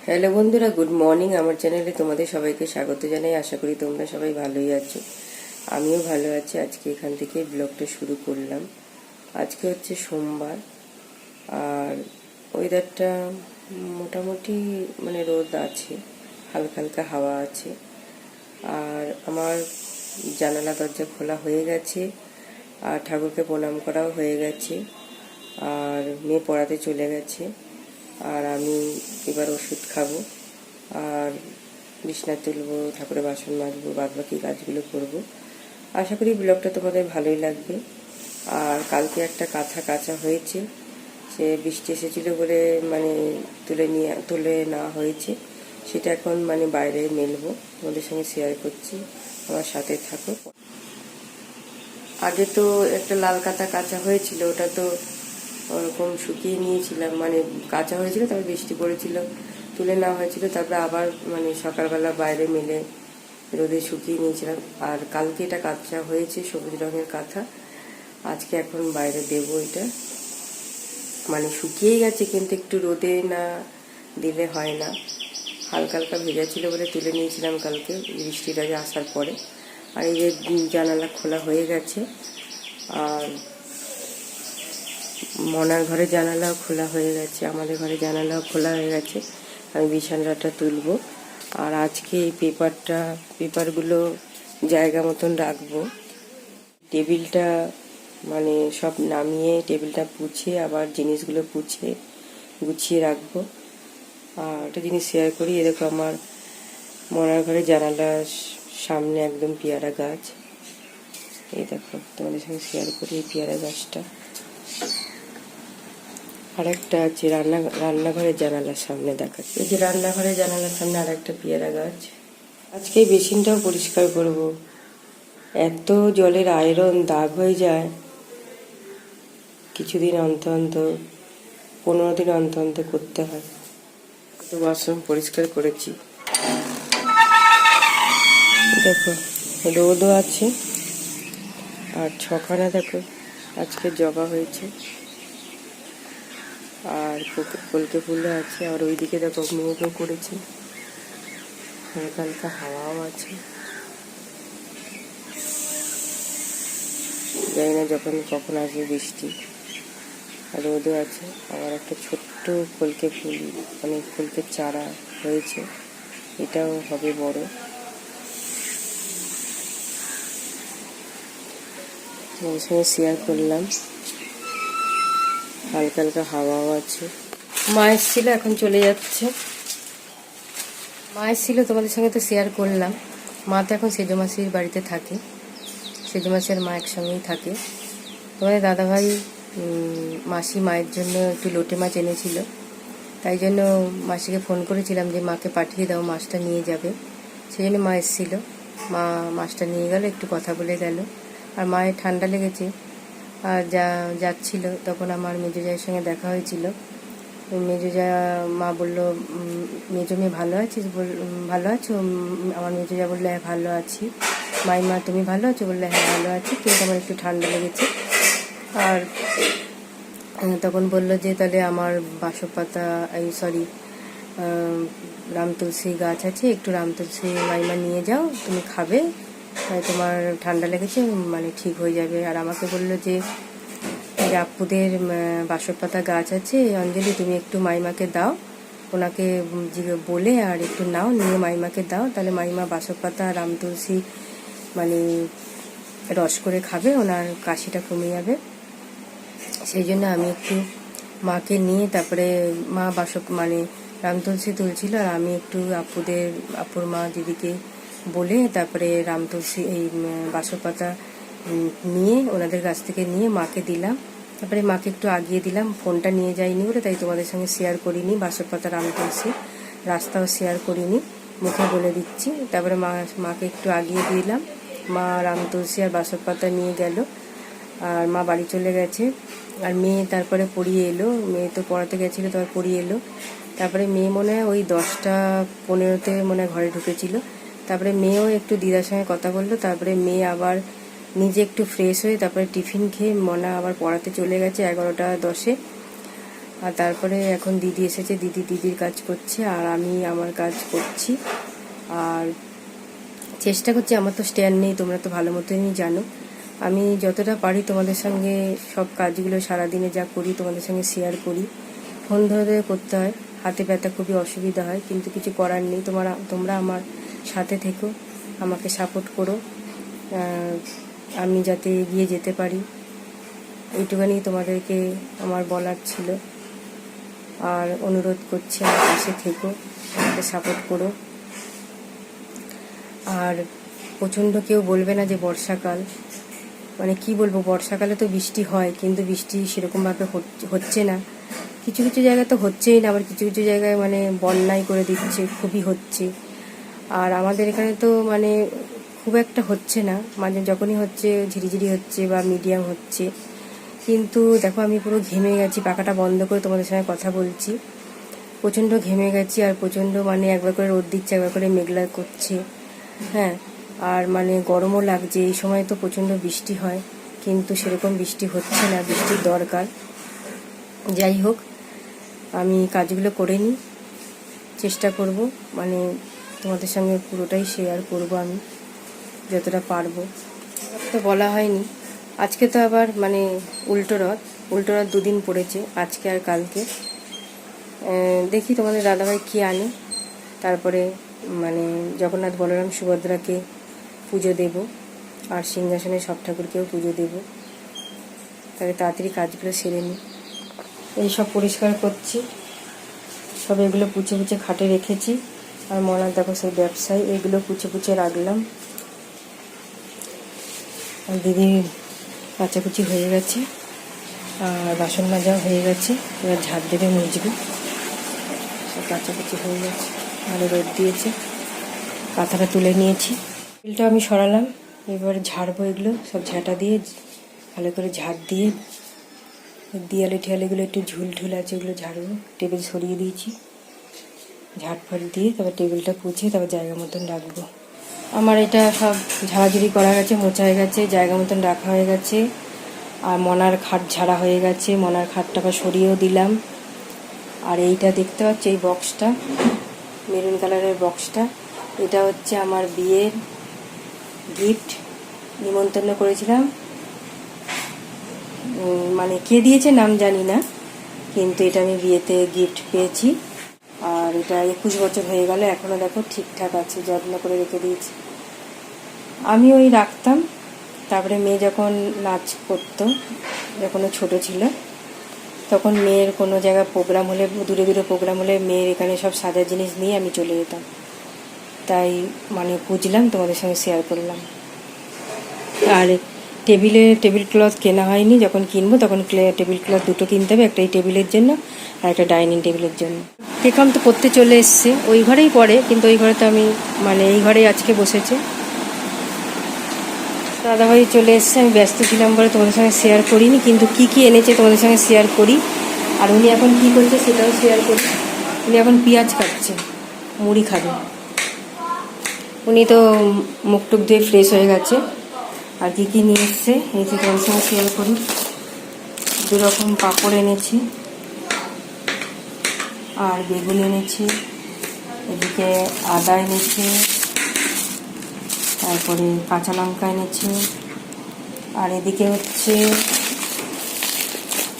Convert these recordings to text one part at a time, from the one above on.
Hello বন্ধুরা, good morning. আমার চ্যানেলে তোমাদের সবাইকে স্বাগত জানাই। আশা করি তোমরা সবাই ভালোই আছো, আমিও ভালো আছি। আজকে এখান থেকে ব্লগটা শুরু করলাম। আজকে হচ্ছে সোমবার, আর ওয়েদারটা মোটামুটি রোদ আছে, হালকা হালকা হাওয়া আছে। আর আমার জানালা দরজা খোলা হয়ে গেছে, আর ঠাকুরকে প্রণাম করাও হয়ে গেছে, আর মেয়ে পড়াতে চলে গেছে। আর আমি এবার ওষুধ খাবো, আর বিছনা তুলবো, ঠাকুরের বাসন মাজবো, বাদবাকি কাজগুলো করব। আশা করি ব্লগটা তোমাদের ভালোই লাগবে। আর কালকে একটা কাঁথা কাচা হয়েছে, সে বৃষ্টি এসেছিল বলে তুলে নেওয়া হয়েছে। সেটা এখন বাইরে মেলবো, তোমাদের সঙ্গে শেয়ার করছি, আমার সাথে থাকো। আগে তো একটা লাল কাঁথা কাচা হয়েছিল, ওটা তো ওরকম শুকিয়ে নিয়েছিলাম, কাঁচা হয়েছিল, তারপর বৃষ্টি পড়েছিল, তুলে নেওয়া হয়েছিল, তারপরে আবার সকালবেলা বাইরে মেলে রোদে শুকিয়ে নিয়েছিলাম। আর কালকে এটা কাঁচা হয়েছে, সবুজ রঙের কাঁথা। আজকে এখন বাইরে দেবো এটা, শুকিয়ে গেছে, কিন্তু একটু রোদে না দিলে হয় না। হালকা হালকা ভেজা ছিল বলে তুলে নিয়েছিলাম কালকে বৃষ্টিটা আসার পরে। আর এই যে জানালা খোলা হয়ে গেছে, আর মনার ঘরে জানালাও খোলা হয়ে গেছে, আমাদের ঘরে জানালাও খোলা হয়ে গেছে। আমি বিছানাটা তুলবো, আর আজকে এই পেপারগুলো জায়গা মতন রাখবো। টেবিলটা সব নামিয়ে টেবিলটা পুছে আবার জিনিসগুলো গুছিয়ে রাখবো। আর একটা জিনিস শেয়ার করি, এ দেখো আমার মনার ঘরে জানালার সামনে একদম পেয়ারা গাছ। এই দেখো, তোমাদের সঙ্গে শেয়ার করি এই পেয়ারা গাছটা। আর একটা আছে রান্নাঘরের জানালার সামনে দেখাচ্ছে, এই যে রান্নাঘরের জানালার সামনে আর একটা পেয়ারা গাছ। আজকে এই বেসিনটাও পরিষ্কার করব, এত জলের আয়রন দাগ হয়ে যায়। কিছুদিন অন্তর অন্তর, 15 দিন অন্তর অন্তর করতে হয়। তো বাথরুম পরিষ্কার করেছি, দেখো রোদও আছে, আর 6খানা দেখো আজকে জবা হয়েছে, আর কলকে ফুলও আছে। আর ওইদিকে দেখো মেঘও করেছে, হালকা হালকা হাওয়াও আছে। জানি না কখন আসবে বৃষ্টি। আর রোদও আছে। আবার একটা ছোট্ট কলকে ফুল, কলকের চারা হয়েছে, এটাও হবে বড়। তোমাদের সঙ্গে শেয়ার করলাম, হালকা হালকা হাওয়াও আছে। মা এসেছিল, এখন চলে যাচ্ছে। মা এসেছিল, তোমাদের সঙ্গে তো শেয়ার করলাম। মা তো এখন সেজো মাসির বাড়িতে থাকে, সেজো মাসি আর মা একসঙ্গেই থাকে। তোমাদের দাদাভাই মাসি মায়ের জন্য একটু লোটে মাছ এনেছিল, তাই জন্য মাসিকে ফোন করেছিলাম যে মাকে পাঠিয়ে দাও, মাছটা নিয়ে যাবে। সেই জন্য মা এসেছিল, মা মাছটা নিয়ে গেল, একটু কথা বলে গেল। আর মায়ের ঠান্ডা লেগেছে, আর যাচ্ছিল তখন আমার মেজো জায়ের সঙ্গে দেখা হয়েছিল। মেজো জা মা বললো, মেজো মেয়ে ভালো আছিস? ভালো আছো? আমার মেজো জা বললো, হ্যাঁ ভালো আছি। মাইমা তুমি ভালো আছো? বললে হ্যাঁ ভালো আছি, কিন্তু আমার একটু ঠান্ডা লেগেছে। আর তখন বললো যে তাহলে আমার বাসক-পাতা রাম তুলসী গাছ আছে, একটু রাম তুলসী মাইমা নিয়ে যাও, তুমি খাবে, তোমার ঠান্ডা লেগেছে, ঠিক হয়ে যাবে। আর আমাকে বললো যে আপুদের বাসক-পাতা গাছ আছে, অঞ্জলি তুমি একটু মাইমাকে দাও, ওনাকে বলে আর একটু নাও, নিয়ে মাইমাকে দাও, তাহলে মাইমা বাসক-পাতা রাম তুলসী রস করে খাবে, ওনার কাশিটা কমে যাবে। সেই জন্য আমি একটু মাকে নিয়ে, তারপরে মা রাম তুলসী তুলছিল, আর আমি একটু আপুর মা দিদিকে বলে তারপরে রাম তুলসী এই বাসক পাতা নিয়ে ওনাদের কাছ থেকে নিয়ে মাকে দিলাম। তারপরে মাকে একটু আগিয়ে দিলাম, ফোনটা নিয়ে যাইনি বলে, তাই তোমাদের সঙ্গে শেয়ার করিনি। বাসক পাতা রাম তুলসী রাস্তাও শেয়ার করিনি, মুখে বলে দিচ্ছি। তারপরে মাকে একটু আগিয়ে দিলাম, মা রাম তুলসী আর বাসক পাতা নিয়ে গেল, আর মা বাড়ি চলে গেছে। আর মেয়ে তারপরে পড়িয়ে এলো, মেয়ে তো পড়াতে গেছিলো, তারপর পড়িয়ে এলো। তারপরে মেয়ে মনে হয় ওই 10টা 15তে ঘরে ঢুকেছিল। তারপরে মেয়েও একটু দিদার সঙ্গে কথা বললো, তারপরে মেয়ে আবার নিজে একটু ফ্রেশ হয়ে তারপরে টিফিন খেয়ে মনা আবার পড়াতে চলে গেছে 11টা 10-এ। আর তারপরে এখন দিদি এসেছে, দিদির কাজ করছে আর আমি আমার কাজ করছি। আর চেষ্টা করছি, আমার তো স্ট্যান্ড নেই, তোমরা তো ভালো মতনই জানো। আমি যতটা পারি তোমাদের সঙ্গে সব কাজগুলো সারাদিনে যা করি তোমাদের সঙ্গে শেয়ার করি। ফোন ধরে ধরে করতে হয়, হাতে ব্যথা, খুবই অসুবিধা হয়, কিন্তু কিছু করার নেই। তোমরা আমার সাথে থেকো, আমাকে সাপোর্ট করো, আমি যাতে এগিয়ে যেতে পারি, এইটুখানি তোমাদেরকে আমার বলার ছিল। আর অনুরোধ করছি, আমার পাশে থেকো, আমাকে সাপোর্ট করো। আর প্রচণ্ড কেউ বলবে না যে বর্ষাকাল, মানে কি বলবো, বর্ষাকালে তো বৃষ্টি হয়, কিন্তু বৃষ্টি সেরকমভাবে হচ্ছে না। কিছু কিছু জায়গায় তো হচ্ছেই না, আবার কিছু কিছু জায়গায় মানে বন্যাই করে দিচ্ছে, খুবই হচ্ছে। আর আমাদের এখানে তো মানে খুব একটা হচ্ছে না, মানে যখনই হচ্ছে ঝিরিঝিরি হচ্ছে বা মিডিয়াম হচ্ছে। কিন্তু দেখো আমি পুরো ঘেমে গেছি, পাখাটা বন্ধ করে তোমাদের সঙ্গে কথা বলছি। প্রচণ্ড ঘেমে গেছি, আর প্রচণ্ড মানে একবার করে রোদ দিচ্ছে, একবার করে মেঘলা করছে। হ্যাঁ, আর মানে গরমও লাগছে। এই সময় তো প্রচণ্ড বৃষ্টি হয়, কিন্তু সেরকম বৃষ্টি হচ্ছে না, বৃষ্টির দরকার। যাই হোক, আমি কাজগুলো করে নিই, চেষ্টা করব, মানে তোমাদের সঙ্গে পুরোটাই শেয়ার করব আমি যতটা পারবো। তো বলা হয়নি, আজকে তো আবার মানে উল্টো রথ 2 দিন পড়েছে, আজকে আর কালকে। দেখি তোমাদের দাদাভাই কী আনে, তারপরে মানে জগন্নাথ, বলরাম, সুভদ্রাকে পুজো দেব, আর সিংহাসনে সব ঠাকুরকেও পুজো দেব। তাহলে তাড়াতাড়ি কাজগুলো সেরে নিই। এই সব পরিষ্কার করছি, সব এগুলো পুছে পুছে খাটে রেখেছি। আর মনার দেখো সেই ব্যবসায় এগুলো পুছে রাখলাম। আর দিদির কাচাকুচি হয়ে গেছে, আর বাসন মাজাও হয়ে গেছে, এবার ঝাড় দেবে, মুছবে। সব কাচাকুচি হয়ে গেছে, ভালো রোদ দিয়েছে, কাঁথাটা তুলে নিয়েছি, তেলটা আমি সরালাম। এবার ঝাড়বো, এগুলো সব ঝাঁটা দিয়ে ভালো করে ঝাড় দিয়ে, দেয়ালে ঠেয়ালেগুলো একটু ঝুল আছে, ওগুলো ঝাড়বো। টেবিল সরিয়ে দিয়েছি, ঝাড়ফাড় দিয়ে তারপর টেবিলটা পুছে তারপর জায়গা মতন রাখবো। আমার এটা সব ঝাড়াঝুড়ি করা গেছে, মোছা হয়ে গেছে, জায়গা মতন রাখা হয়ে গেছে। আর মনার খাট ঝাড়া হয়ে গেছে, মনার খাটটা আবার সরিয়েও দিলাম। আর এইটা দেখতে পাচ্ছি, এই বক্সটা, মেরুন কালারের বক্সটা, এটা হচ্ছে আমার বিয়ের গিফট। নিমন্ত্রণ করেছিলাম, মানে কে দিয়েছে নাম জানি না, কিন্তু এটা আমি বিয়েতে গিফট পেয়েছি। আর এটা 21 বছর হয়ে গেল, এখনও দেখো ঠিকঠাক আছে, যত্ন করে রেখে দিয়েছি। আমি ওই রাখতাম, তারপরে মেয়ে যখন নাচ করতো, যখন ছোটো ছিল, তখন মেয়ের কোনো জায়গায় প্রোগ্রাম হলে, দূরে দূরে প্রোগ্রাম হলে, মেয়ের এখানে সব সাজার জিনিস নিয়ে আমি চলে যেতাম। তাই মানে বুঝলাম, তোমাদের সঙ্গে শেয়ার করলাম। আর টেবিল ক্লথ কেনা হয়নি, যখন কিনবো তখন টেবিল ক্লথ 2টো কিনতে হবে, একটা এই টেবিলের জন্য আর একটা ডাইনিং টেবিলের জন্য। কেকাম তো করতে চলে এসছে, ওই ঘরেই পড়ে, কিন্তু ওই ঘরে তো আমি মানে এই ঘরেই আজকে বসেছে। দাদাভাই চলে এসছে, আমি ব্যস্ত ছিলাম বলে তোমাদের সঙ্গে শেয়ার করিনি, কিন্তু কি এনেছে তোমাদের সঙ্গে শেয়ার করি। আর উনি এখন কী করছে সেটাও শেয়ার করি। উনি এখন পেঁয়াজ কাটছে, মুড়ি খাবে। উনি তো মুখ টুক দিয়ে ফ্রেশ হয়ে গেছে। আর কী নিয়ে এসছে এই যে তোমাদের সঙ্গে শেয়ার করি। 2 রকম পাঁপড় এনেছি, আর বেগুন এনেছি, এদিকে আদা এনেছি, তারপরে কাঁচা লঙ্কা এনেছি, আর এদিকে হচ্ছে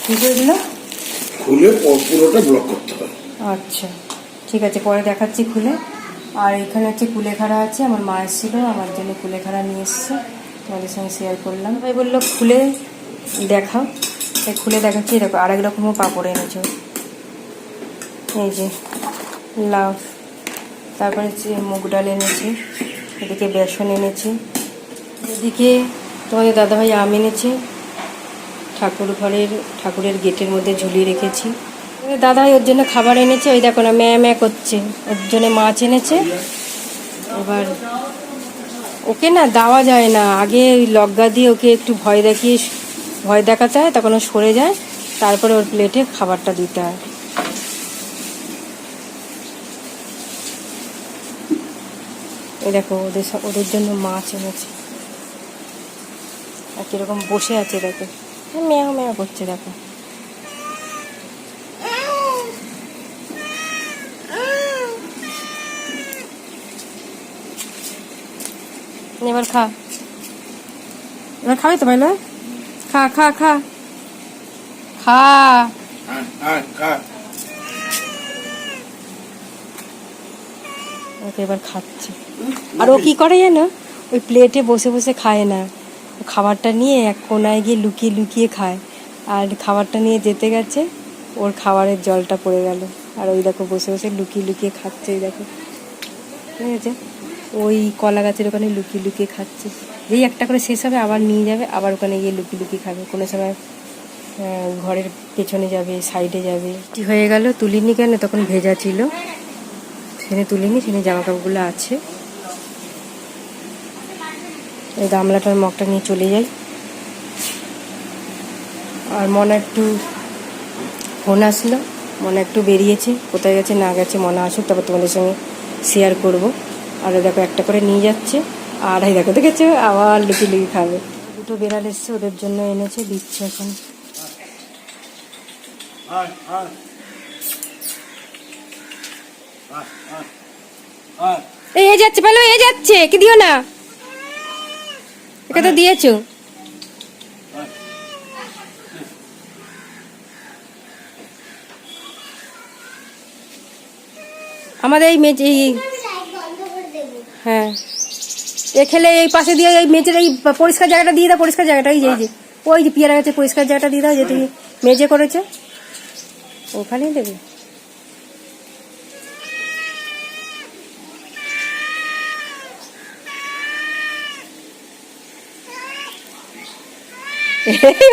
কী করলো, খুলে পুরোটা ব্লক করতে হয়। আচ্ছা ঠিক আছে, পরে দেখাচ্ছি খুলে। আর এখানে হচ্ছে কুলেখাড়া আছে, আমার মা এসেছিলো, আমার জন্য কুলেখাড়া নিয়ে এসছে, তোমাদের সঙ্গে শেয়ার করলাম। ভাই বললো খুলে দেখাও, তাই খুলে দেখাচ্ছি। দেখো আরেক রকমও পাঁপড় এনেছো, এই যে লাউ, তারপরে হচ্ছে মুগ ডাল এনেছি, এদিকে বেসন এনেছি, এদিকে তোমাদের দাদাভাই আম এনেছে, ঠাকুরের গেটের মধ্যে ঝুলিয়ে রেখেছি। দাদাভাই ওর জন্য খাবার এনেছে, ওই দেখো না ম্যা করছে, ওর জন্য মাছ এনেছে। এবার ওকে না দেওয়া যায় না, আগে ওই লগ্গা দিয়ে ওকে একটু ভয় দেখাতে হয়, তখন ও সরে যায়, তারপরে ওর প্লেটে খাবারটা দিতে হয়। এই দেখো ওদের জন্য মাছ এনেছে, আর কীরকম বসে আছে দেখো, ম্যাও করছে দেখো। এবার খা, এবার খাবি তো ভাইলো? খা খা খা খা। ওকে এবার খাচ্ছে। আর ও কি করে জানো, ওই প্লেটে বসে বসে খায় না, খাবারটা নিয়ে এক কোনায় গিয়ে লুকিয়ে লুকিয়ে খায়। আর খাবারটা নিয়ে যেতে গেছে, ওর খাবারের জলটা পড়ে গেল, আর ওই দেখো বসে বসে লুকিয়ে লুকিয়ে খাচ্ছে। এই দেখো, ঠিক আছে, ওই কলা গাছের ওখানে লুকিয়ে লুকিয়ে খাচ্ছে। যেই একটা করে শেষ হবে আবার নিয়ে যাবে, আবার ওখানে গিয়ে লুকিয়ে লুকিয়ে খাবে। কোনো সময় ঘরের পেছনে যাবে, সাইডে যাবে। কি হয়ে গেল, তুলিনি কেন, তখন ভেজা ছিল, সেখানে তুলিনি, সেখানে জামা কাপড়গুলো আছে। এই গামলাটার মগটা নিয়ে চলে যাই। আর মনে একটু ফোন আসলো, মনে একটু বেরিয়েছে, কোথায় গেছে না গেছে মনে আসুক, তারপর তোমাদের সঙ্গে শেয়ার করব। আর দেখো একটা করে নিয়ে যাচ্ছে, আর এই দেখো দেখেছো আবার লুকিয়ে লুকিয়ে খাবে। দুটো বেড়াল এসছে, ওদের জন্য এনেছে, দিচ্ছে এখন। এই যাচ্ছে ভালো, এই যাচ্ছে, কি দিও না, একে তো দিয়েছো। আমাদের এই মেঝে, হ্যাঁ, এ খেলে এই পাশে দিয়ে এই মেঝের এই পরিষ্কার জায়গাটা দিয়ে দাও, পরিষ্কার জায়গাটা, এই যে ওই যে পিয়ারা গাছের পরিষ্কার জায়গাটা দিয়ে দাও, যে তুমি মেঝে করেছো ওখানেই দেবে।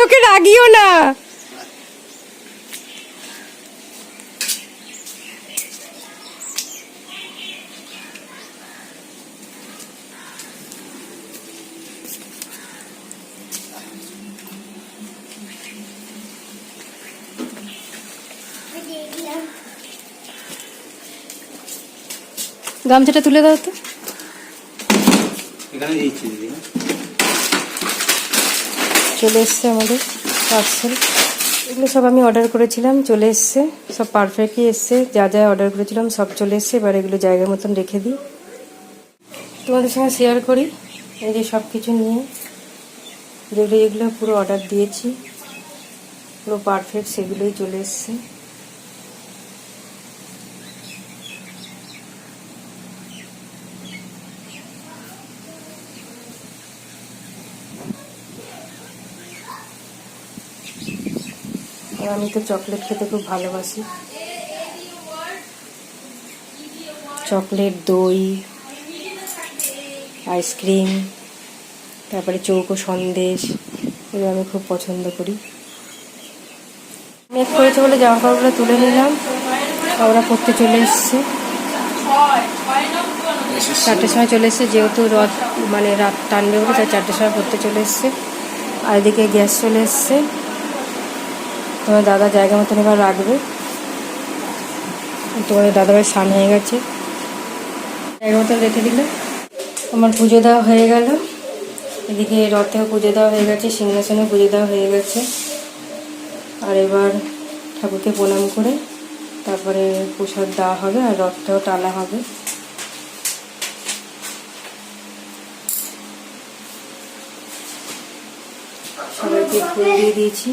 ওকে রাগিও না। গামছাটা তুলে দাও তো। চলে এসছে আমাদের পার্সেল। এগুলো সব আমি অর্ডার করেছিলাম, চলে এসছে, সব পারফেক্টই এসছে, যা যা অর্ডার করেছিলাম সব চলে এসছে। এবার এগুলো জায়গা মতন রেখে দিই, তোমাদের সঙ্গে শেয়ার করি। এই যে সব কিছু নিয়ে যেগুলো যেগুলো পুরো অর্ডার দিয়েছি, পুরো পারফেক্ট, সেগুলোই চলে এসছে। আর আমি তো চকলেট খেতে খুব ভালোবাসি, চকলেট, দই, আইসক্রিম, তারপরে চৌকো সন্দেশ, এগুলো আমি খুব পছন্দ করি। মেঘ করেছে বলে জামা কাপড়গুলো তুলে নিলাম, ওরা পড়তে চলে এসছে। 4টের সময় চলে এসছে, যেহেতু রথ মানে রাত টানবে বলে তাই 4টের সময় পড়তে চলে এসছে। আর এদিকে গ্যাস চলে এসছে, তোমার দাদা জায়গা মতন এবার রাখবে। তোমাদের দাদাভাই স্নান হয়ে গেছে, জায়গা মতন রেখে দিল। আমার পুজো দেওয়া হয়ে গেল, এদিকে রথেও পুজো দেওয়া হয়ে গেছে, সিংহাসনেও পুজো দেওয়া হয়ে গেছে। আর এবার ঠাকুরকে প্রণাম করে তারপরে প্রসাদ দেওয়া হবে, আর রথটাও টানা হবে। সবাইকে ফুল দিয়ে দিয়েছি।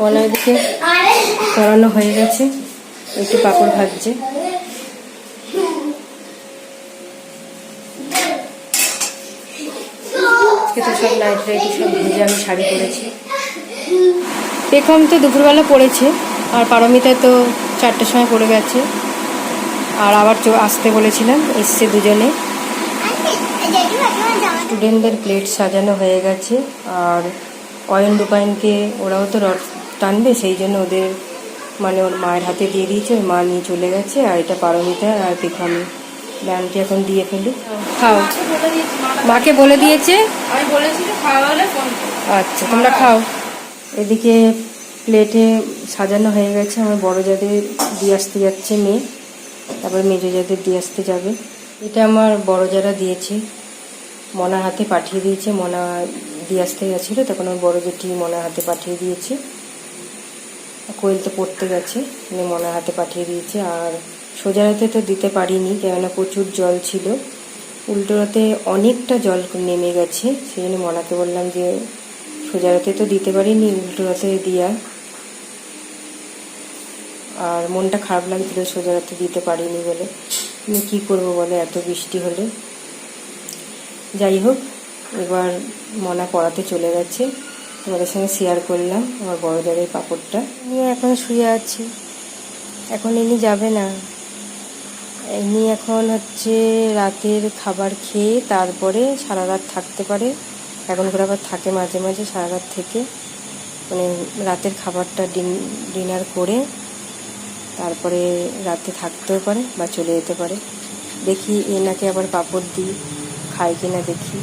বলার দিকে করানো হয়ে গেছে, একটু পাঁপড় ভাজছে। আজকে তো সব নাইট রাইটি সব ভেজে আমি শাড়ি পরেছি। পেখম তো দুপুরবেলা পড়েছে, আর পারমিতা তো 4টের সময় পড়ে গেছে। আর আবার আসতে বলেছিলাম, এসছে দুজনে। স্টুডেন্টদের প্লেট সাজানো হয়ে গেছে, আর অয়ন রূপায়ণকে ওরাও তো রথ টানবে, সেই জন্য ওদের মানে ওর মায়ের হাতে দিয়ে দিয়েছে, ওর মা নিয়ে চলে গেছে। আর এটা পারমিতা আর পেখমে, ব্যানটি এখন দিয়ে ফেলি। খাও, মাকে বলে দিয়েছে, আচ্ছা তোমরা খাও। এদিকে প্লেটে সাজানো হয়ে গেছে, আমার বড় যাদের দিয়ে আসতে যাচ্ছে মেয়ে, তারপরে মেজো যাদের দিয়ে আসতে যাবে। এটা আমার বড় যারা দিয়েছে, মনার হাতে পাঠিয়ে দিয়েছে। মনা দিয়ে আসতে গেছিলো, তখন আমার বড় জেঠি মনার হাতে পাঠিয়ে দিয়েছে। কোয়েল তো পড়তে গেছে, মানে মনার হাতে পাঠিয়ে দিয়েছে। আর সোজা রাতে তো দিতে পারিনি, কেননা প্রচুর জল ছিল। উল্টো রাতে অনেকটা জল নেমে গেছে, সেই জন্য মনাকে বললাম যে সোজা রাতে তো দিতে পারিনি, উল্টো রাতে দিয়া। আর মনটা খারাপ লাগছিল সোজা রাতে দিতে পারিনি বলে। আমি কী করবো বলে, এত বৃষ্টি হলে। যাই হোক, এবার মনা পড়াতে চলে গেছে, তোমাদের সঙ্গে শেয়ার করলাম আমার বড় জারের পাপড়টা নিয়ে। এখন শুয়ে আছি, এখন ইনি যাবে না। ইনি এখন হচ্ছে রাতের খাবার খেয়ে তারপরে সারা রাত থাকতে পারে। এখন করে আবার থাকে মাঝে মাঝে সারা রাত থেকে, মানে রাতের খাবারটা ডিনার করে তারপরে রাতে থাকতেও পারে বা চলে যেতে পারে। দেখি এনাকে আবার পাপড় দিই, খায় কিনা দেখি।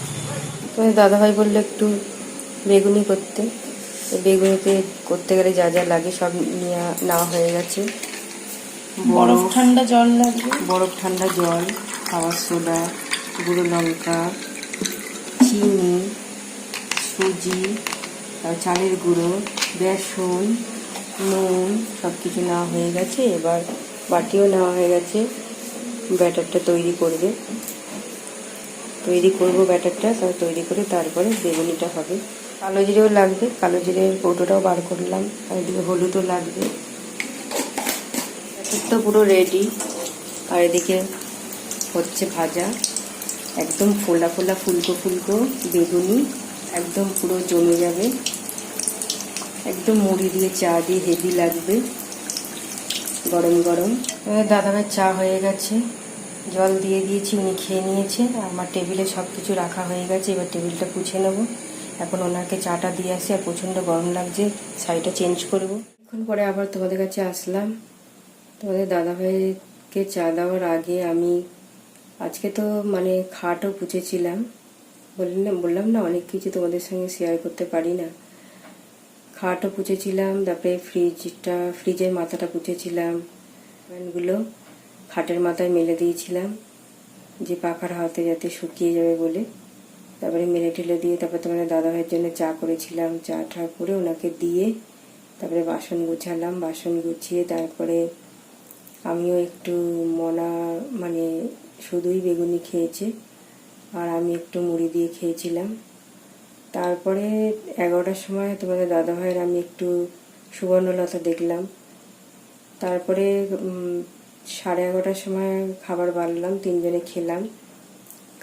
তোমাদের দাদাভাই বললো একটু বেগুনি করতে। বেগুনিতে করতে গেলে যা যা লাগে সব নেওয়া হয়ে গেছে। বরফ ঠান্ডা জল লাগবে, বরফ ঠান্ডা জল, খাবার সোডা, গুঁড়ো লঙ্কা, চিনি, সুজি, চালের গুঁড়ো, বেসন, নুন সব কিছু নেওয়া হয়ে গেছে। এবার বাটিও নেওয়া হয়ে গেছে। ব্যাটারটা তৈরি করবো ব্যাটারটা, তারপর তৈরি করে তারপরে বেগুনিটা হবে। কালো জিরেও লাগবে, কালো জিরের কৌটোটাও বার করলাম। আর এদিকে হলুদও লাগবে। তো পুরো রেডি। আর এদিকে হচ্ছে ভাজা, একদম ফোলা ফোলা ফুলকো ফুলকো বেগুনি, একদম পুরো জমে যাবে। একদম মুড়ি দিয়ে চা দিয়ে হেভি লাগবে গরম গরম। দাদাভাই চা হয়ে গেছে, জল দিয়ে দিয়েছি, উনি খেয়ে নিয়েছে। আমার টেবিলে সব কিছু রাখা হয়ে গেছে, এবার টেবিলটা পুছে নেব। এখন ওনাকে চাটা দিয়ে আসি, আর প্রচণ্ড গরম লাগছে, শাড়িটা চেঞ্জ করব। এখন পরে আবার তোমাদের কাছে আসলাম। তোমাদের দাদাভাইকে চা দেওয়ার আগে আমি আজকে তো মানে খাটও পুছেছিলাম। বললাম না অনেক কিছু তোমাদের সঙ্গে শেয়ার করতে পারি না। খাটও পুছেছিলাম, তারপরে ফ্রিজের মাথাটা পুছেছিলাম, ফ্যানগুলো খাটের মাথায় মেলে দিয়েছিলাম যে পাখার হাতে যাতে শুকিয়ে যাবে বলে। তারপরে মেলে ঠেলে দিয়ে তারপরে তোমাদের দাদাভাইয়ের জন্য চা করেছিলাম। চা টা করে ওনাকে দিয়ে তারপরে বাসন গুছালাম। বাসন গুছিয়ে তারপরে আমিও একটু মনা মানে শুধুই বেগুনি খেয়েছে, আর আমি একটু মুড়ি দিয়ে খেয়েছিলাম। তারপরে 11টার সময় তোমাদের দাদাভাইয়ের আমি একটু সুবর্ণলতা দেখলাম। তারপরে 11:30টার সময় খাবার বাড়লাম, তিনজনে খেলাম।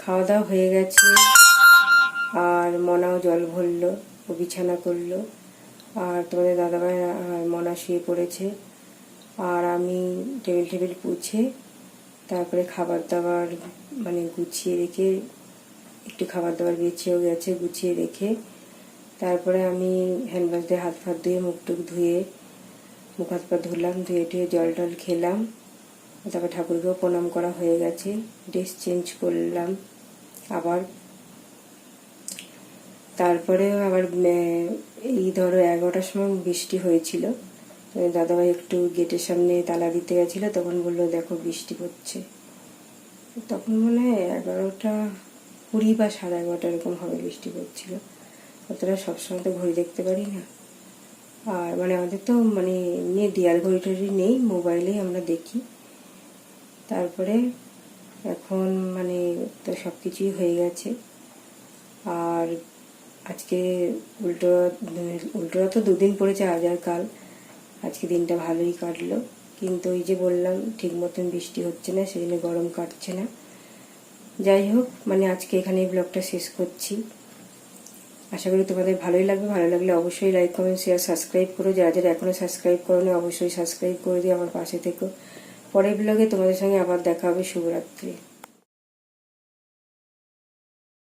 খাওয়া দাওয়া হয়ে গেছে। আর মনাও জল ভরলো, ও বিছানা করলো। আর তোমাদের দাদাভাই আর মনা শুয়ে পড়েছে। আর আমি টেবিল পুছে তারপরে খাবার দাবার মানে গুছিয়ে রেখে, একটু খাবার দাবার বেঁচেও গেছে, গুছিয়ে রেখে তারপরে আমি হ্যান্ডওয়াশ দিয়ে হাত ফাত ধুয়ে মুখ ধুয়ে মুখ হাত পা ধুলাম, ধুয়ে টুয়ে জল টল খেলাম। তারপর ঠাকুরকেও প্রণাম করা হয়ে গেছে। ড্রেস চেঞ্জ করলাম আবার। তারপরে আবার এই ধরো 11টার সময় বৃষ্টি হয়েছিল। দাদাভাই একটু গেটের সামনে তালা দিতে গেছিল, তখন বললো দেখো বৃষ্টি পড়ছে। তখন মনে হয় 11:20 বা 11:30 এরকম হবে, বৃষ্টি পড়ছিল। অতটা সবসময় তো ঘড়ি দেখতে পারি না। আর মানে আমাদের তো মানে এমনি দেয়াল ঘড়ি টড়ি নেই, মোবাইলেই আমরা দেখি। তারপরে এখন মানে তো সব কিছুই হয়ে গেছে। আর আজকে উল্টোরা তো 2 দিন পড়েছে, আজ আর কাল। আজকে দিনটা ভালোই কাটলো, কিন্তু ওই যে বললাম ঠিক মতন বৃষ্টি হচ্ছে না, সেই জন্য গরম কাটছে না। যাই হোক, মানে আজকে এখানে এই ব্লগটা শেষ করছি। আশা করি তোমাদের ভালোই লাগবে। ভালো লাগলে অবশ্যই লাইক কমেন্ট শেয়ার সাবস্ক্রাইব করো। যারা যারা এখনো সাবস্ক্রাইব করোনি অবশ্যই সাবস্ক্রাইব করে দিয়ে আমার পাশে থেকো। পরের ব্লগে তোমাদের সঙ্গে আবার দেখা হবে। শুভরাত্রি।